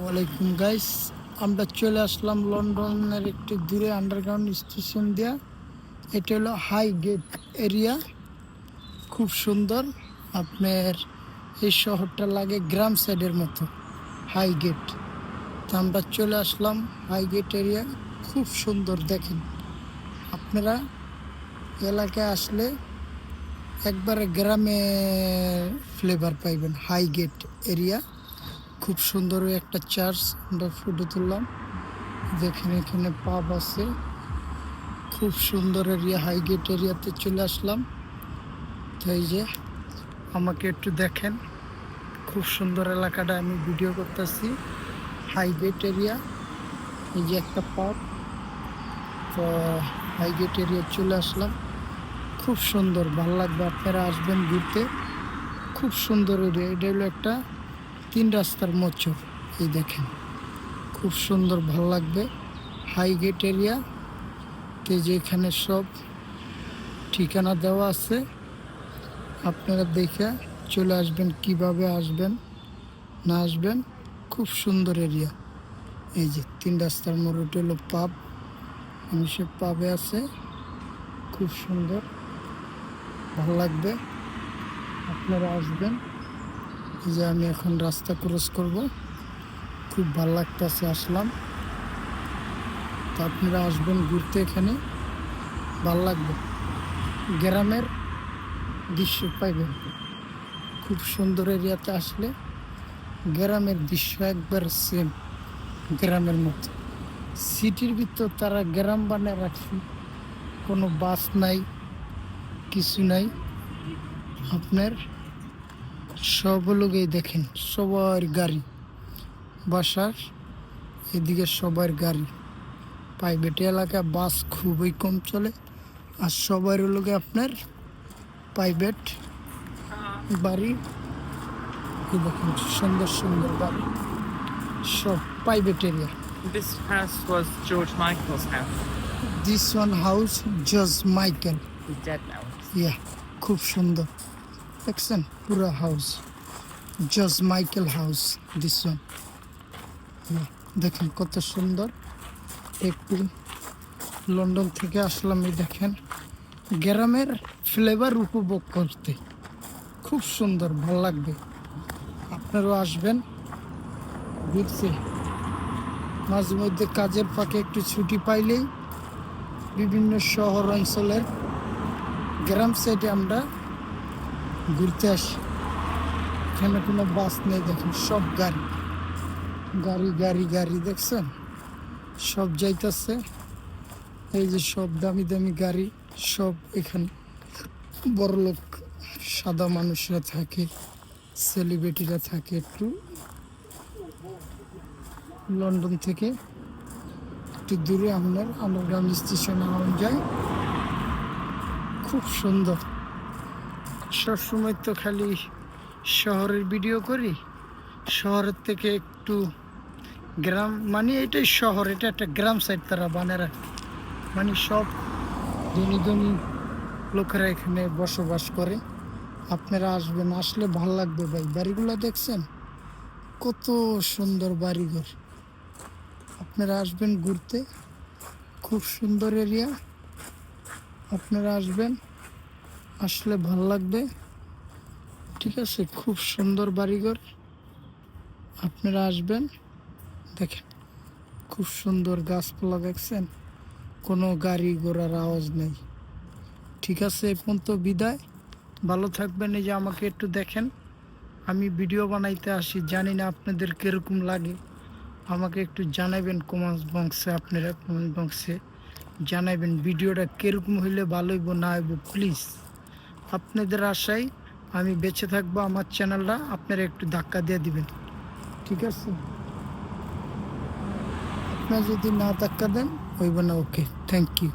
ওয়ালাইকুম গাইস, আমরা চলে আসলাম লন্ডনের একটু দূরে আন্ডারগ্রাউন্ড স্টেশন দিয়া। এটা হলো হাই গেট এরিয়া, খুব সুন্দর। আপনার এই শহরটা লাগে গ্রাম সাইডের মতো, হাই গেট। তো আমরা চলে আসলাম হাই গেট এরিয়া, খুব সুন্দর। দেখেন আপনারা এলাকায় আসলে একবারে গ্রামে ফ্লেভার পাইবেন। হাই গেট এরিয়া খুব সুন্দর একটা চার্চ, আমরা ফটো তুললাম। দেখেন এখানে পাব আছে, খুব সুন্দর এরিয়া। হাই গেট এরিয়াতে চলে আসলাম। তো এই যে আমাকে একটু দেখেন, খুব সুন্দর এলাকাটা আমি ভিডিও করতেছি। হাই গেট এরিয়া, এই যে একটা পাব। তো হাই গেট এরিয়া চলে আসলাম, খুব সুন্দর, ভালো লাগবে। আপনারা আসবেন ঘুরতে, খুব সুন্দর এরিয়া। এটা হলো একটা 3 রাস্তার মোচর। এই দেখেন খুব সুন্দর, ভালো লাগবে। হাই গেট এরিয়া তে যেখানে সব ঠিকানা দেওয়া আছে, আপনারা দেখে চলে আসবেন। কিভাবে আসবেন না আসবেন, খুব সুন্দর এরিয়া। এই যে 3 রাস্তার মোড়, ওটা হলো পাব। আমি সে পাবে আছে, খুব সুন্দর, ভালো লাগবে। আপনারা আসবেন। এই যে আমি এখন রাস্তা ক্রস করব, খুব ভালো লাগতেছে, আসলাম। তো আপনারা আসবেন ঘুরতে, এখানে ভালো লাগবে। গ্রামের দৃশ্য পাইবেন, খুব সুন্দর। এরিয়াতে আসলে গ্রামের দৃশ্য একবার সেম গ্রামের মতো। সিটির ভিতর তারা গ্রাম বানিয়ে রাখছে, কোনো বাস নাই, কিছু নাই। আপনার সব লোকেই দেখেন, সবার গাড়ি, বাসার এদিকে সবার গাড়ি। প্রাইভেট এলাকায় বাস খুবই কম চলে, আর সবার লোকে আপনার প্রাইভেট বাড়ি। দেখুন সুন্দর সুন্দর বাড়ি, সব private area. This house was George Michael's house. This one house George Michael, He's dead now. ইয়া, খুব সুন্দর। দেখছেন পুরো house, George Michael house, this one. দেখেন কত সুন্দর। একটু লন্ডন থেকে আসলাম, এই দেখেন গ্রামের ফ্লেভার উপভোগ করতে, খুব সুন্দর, ভালো লাগবে। আপনারাও আসবেন ঘুরতে। মাঝে মধ্যে কাজের ফাঁকে একটু ছুটি পাইলেই বিভিন্ন শহর অঞ্চলের গ্রাম সাইডে আমরা ঘুরতে আসি। এখানে কোনো বাস নেই, দেখেন সব গাড়ি গাড়ি গাড়ি গাড়ি, দেখছেন সব যাইতেছে। এই যে সব দামি দামি গাড়ি, সব এখানে বড়লোক সাদা মানুষরা থাকে, সেলিব্রিটিরা থাকে। একটু লন্ডন থেকে একটু দূরে আপনার আন্ডারগ্রাউন্ড স্টেশনে আনা যায়, খুব সুন্দর। সবসময় তো খালি শহরের ভিডিও করি, শহরের থেকে একটু গ্রাম, মানে এটাই শহর, এটা একটা গ্রাম সাইড তারা বানিয়ে রাখে। মানে সব ধনী ধনী লোকেরা এখানে বসবাস করে। আপনারা আসবেন, আসলে ভালো লাগবে ভাই। বাড়িগুলো দেখছেন কত সুন্দর বাড়িঘর। আপনারা আসবেন ঘুরতে, খুব সুন্দর এরিয়া। আপনারা আসবেন, আসলে ভালো লাগবে। ঠিক আছে, খুব সুন্দর বাড়িঘর। আপনারা আসবেন, দেখেন খুব সুন্দর গাছপালা, দেখছেন কোনো গাড়ি ঘোড়ার আওয়াজ নেই। ঠিক আছে, এ পর্যন্ত বিদায়, ভালো থাকবেন। এই যে আমাকে একটু দেখেন, আমি ভিডিও বানাইতে আসি, জানি না আপনাদের কীরকম লাগে, আমাকে একটু জানাবেন কমেন্ট বক্সে। আপনারা কমেন্ট বক্সে জানাবেন ভিডিওটা কীরকম হইলে ভালো হইব না হইব। প্লিজ আপনাদের আশায় আমি বেঁচে থাকবো। আমার চ্যানেলটা আপনারা একটু ধাক্কা দিয়ে দিবেন, ঠিক আছে? আপনারা যদি না ধাক্কা দেন হইব না। ওকে, থ্যাংক ইউ।